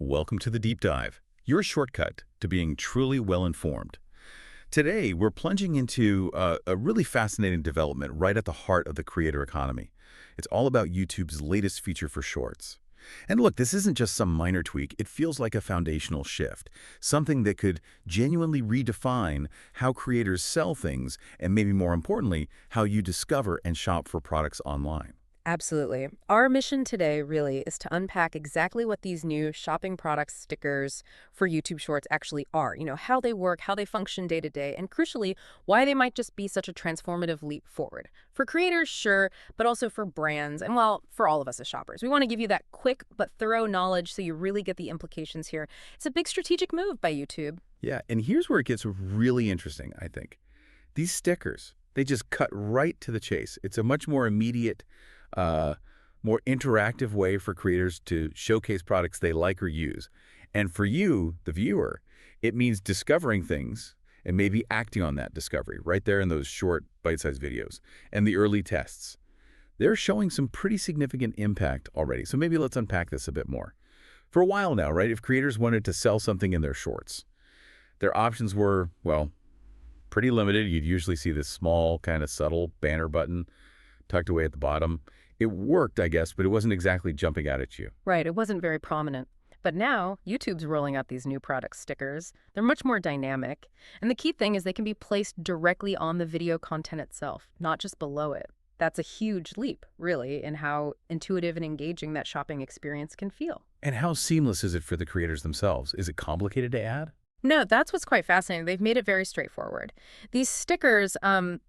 Welcome to the Deep Dive, your shortcut to being truly well-informed. Today, we're plunging into a really fascinating development right at the heart of the creator economy. It's all about YouTube's latest feature for Shorts. And look, this isn't just some minor tweak. It feels like a foundational shift, something that could genuinely redefine how creators sell things and, maybe more importantly, how you discover and shop for products online. Absolutely. Our mission today really is to unpack exactly what these new shopping product stickers for YouTube Shorts actually are. How they work, how they function day to day, and crucially, why they might just be such a transformative leap forward. For creators, sure, but also for brands and, well, for all of us as shoppers. We want to give you that quick but thorough knowledge so you really get the implications here. It's a big strategic move by YouTube. Yeah, and here's where it gets really interesting, I think. These stickers, they just cut right to the chase. It's a much more immediate, more interactive way for creators to showcase products they like or use. And for you, the viewer, it means discovering things and maybe acting on that discovery right there in those short, bite-sized videos. And the early tests, they're showing some pretty significant impact already. So maybe let's unpack this a bit more. For a while now, right, if creators wanted to sell something in their shorts, their options were, well, pretty limited. You'd usually see this small, kind of subtle banner button tucked away at the bottom. It worked, I guess, but it wasn't exactly jumping out at you. Right, it wasn't very prominent. But now, YouTube's rolling out these new product stickers. They're much more dynamic. And the key thing is they can be placed directly on the video content itself, not just below it. That's a huge leap, really, in how intuitive and engaging that shopping experience can feel. And how seamless is it for the creators themselves? Is it complicated to add? No, that's what's quite fascinating. They've made it very straightforward. These stickers,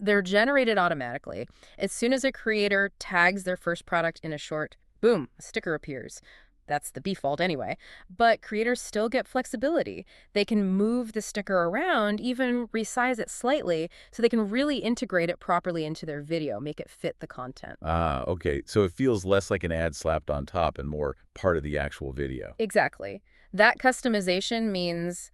they're generated automatically. As soon as a creator tags their first product in a short, boom, a sticker appears. That's the default anyway. But creators still get flexibility. They can move the sticker around, even resize it slightly, so they can really integrate it properly into their video, make it fit the content. Ah, okay. So it feels less like an ad slapped on top and more part of the actual video. Exactly. That customization means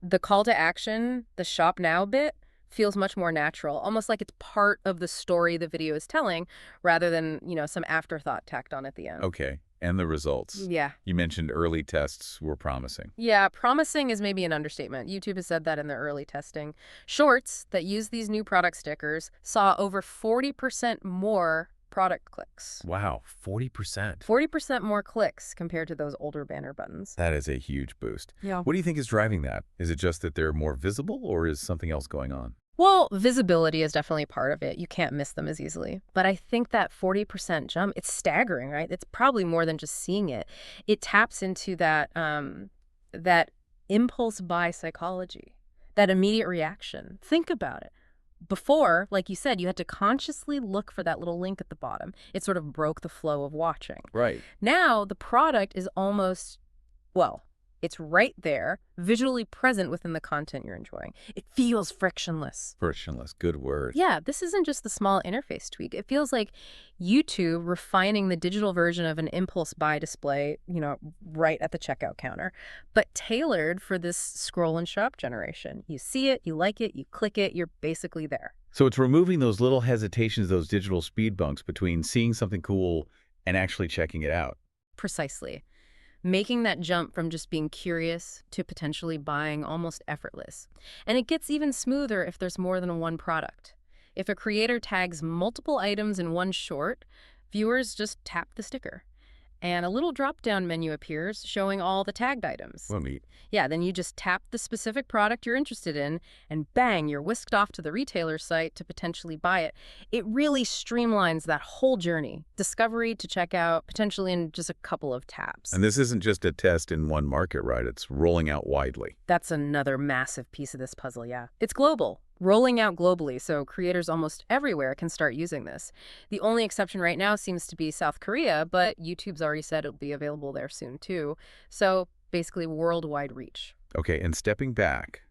the call to action, the shop now bit, feels much more natural, almost like it's part of the story the video is telling rather than, some afterthought tacked on at the end. Okay. And the results? Yeah. You mentioned early tests were promising. Yeah, promising is maybe an understatement. YouTube has said that in their early testing. Shorts that use these new product stickers saw over 40% more product clicks. Wow, 40%. 40% more clicks compared to those older banner buttons. That is a huge boost. Yeah. What do you think is driving that? Is it just that they're more visible, or is something else going on? Well, visibility is definitely part of it. You can't miss them as easily. But I think that 40% jump, it's staggering, right? It's probably more than just seeing it. It taps into that impulse buy psychology, that immediate reaction. Think about it. Before, like you said, you had to consciously look for that little link at the bottom. It sort of broke the flow of watching. Right. Now, the product is almost, well, it's right there, visually present within the content you're enjoying. It feels frictionless. Frictionless, good word. Yeah, this isn't just the small interface tweak. It feels like YouTube refining the digital version of an impulse buy display, right at the checkout counter, but tailored for this scroll and shop generation. You see it, you like it, you click it, you're basically there. So it's removing those little hesitations, those digital speed bumps between seeing something cool and actually checking it out. Precisely. Making that jump from just being curious to potentially buying almost effortless. And it gets even smoother if there's more than one product. If a creator tags multiple items in one short, viewers just tap the sticker. And a little drop-down menu appears showing all the tagged items. Well, neat. Yeah, then you just tap the specific product you're interested in, and bang, you're whisked off to the retailer's site to potentially buy it. It really streamlines that whole journey, discovery to checkout, potentially in just a couple of taps. And this isn't just a test in one market, right? It's rolling out widely. That's another massive piece of this puzzle, yeah. It's global. Rolling out globally, so creators almost everywhere can start using this. The only exception right now seems to be South Korea, but YouTube's already said it'll be available there soon too. So basically worldwide reach. Okay, and stepping back,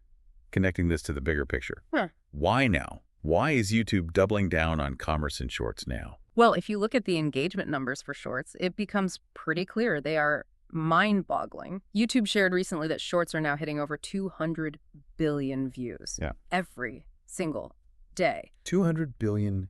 connecting this to the bigger picture. Huh. Why now? Why is YouTube doubling down on commerce in Shorts now? Well, if you look at the engagement numbers for Shorts, it becomes pretty clear they are mind-boggling. YouTube shared recently that Shorts are now hitting over 200 billion views every single day. 200 billion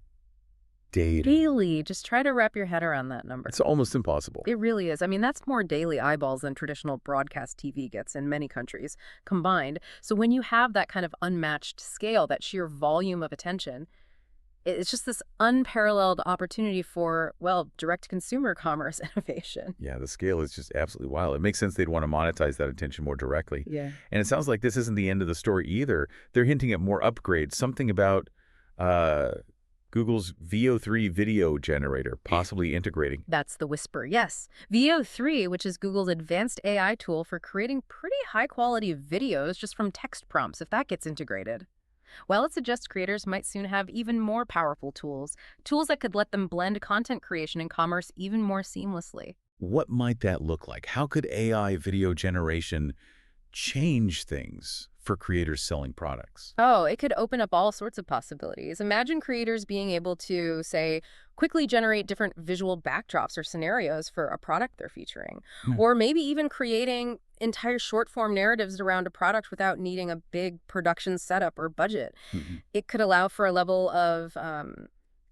Daily. Daily. Just try to wrap your head around that number. It's almost impossible. It really is. I mean, that's more daily eyeballs than traditional broadcast TV gets in many countries combined. So when you have that kind of unmatched scale, that sheer volume of attention, it's just this unparalleled opportunity for, well, direct-to-consumer commerce innovation. Yeah, the scale is just absolutely wild. It makes sense they'd want to monetize that attention more directly. Yeah. And it sounds like this isn't the end of the story either. They're hinting at more upgrades, something about Google's VO3 video generator possibly integrating. That's the whisper, yes. VO3, which is Google's advanced AI tool for creating pretty high-quality videos just from text prompts, if that gets integrated. Well, it suggests creators might soon have even more powerful tools that could let them blend content creation and commerce even more seamlessly. What might that look like? How could AI video generation change things for creators selling products? Oh, it could open up all sorts of possibilities. Imagine creators being able to, say, quickly generate different visual backdrops or scenarios for a product they're featuring. Or maybe even creating entire short-form narratives around a product without needing a big production setup or budget. It could allow for a level of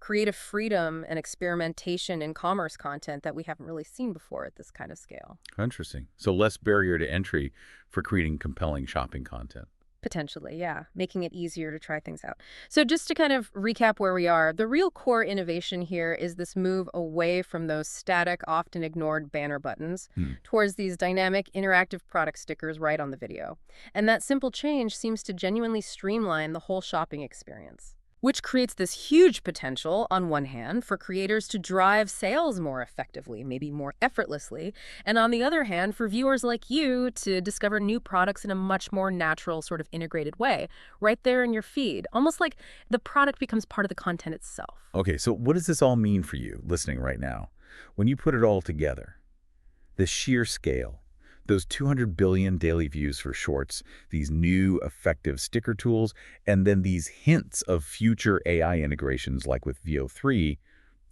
creative freedom and experimentation in commerce content that we haven't really seen before at this kind of scale. Interesting. So less barrier to entry for creating compelling shopping content. Potentially, yeah, making it easier to try things out. So just to kind of recap where we are, the real core innovation here is this move away from those static, often ignored banner buttons towards these dynamic, interactive product stickers right on the video. And that simple change seems to genuinely streamline the whole shopping experience, which creates this huge potential, on one hand, for creators to drive sales more effectively, maybe more effortlessly, and on the other hand, for viewers like you to discover new products in a much more natural, sort of integrated way, right there in your feed, almost like the product becomes part of the content itself. Okay, so what does this all mean for you listening right now? When you put it all together, the sheer scale, those 200 billion daily views for shorts, these new effective sticker tools, and then these hints of future AI integrations like with VO3,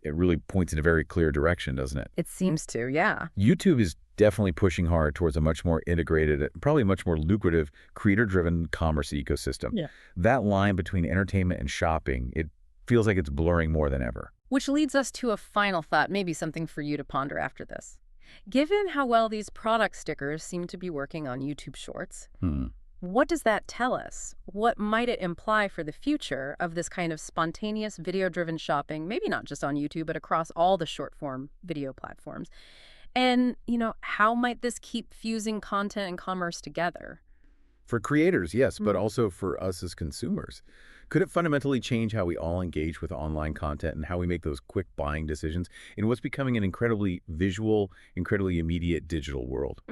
it really points in a very clear direction, doesn't it? It seems to, yeah. YouTube is definitely pushing hard towards a much more integrated, probably much more lucrative, creator-driven commerce ecosystem. Yeah. That line between entertainment and shopping, it feels like it's blurring more than ever. Which leads us to a final thought, maybe something for you to ponder after this. Given how well these product stickers seem to be working on YouTube Shorts, what does that tell us? What might it imply for the future of this kind of spontaneous video-driven shopping, maybe not just on YouTube, but across all the short-form video platforms? And, how might this keep fusing content and commerce together? For creators, yes, but also for us as consumers. Could it fundamentally change how we all engage with online content and how we make those quick buying decisions in what's becoming an incredibly visual, incredibly immediate digital world?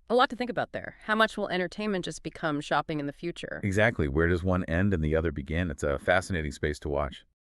A lot to think about there. How much will entertainment just become shopping in the future? Exactly. Where does one end and the other begin? It's a fascinating space to watch.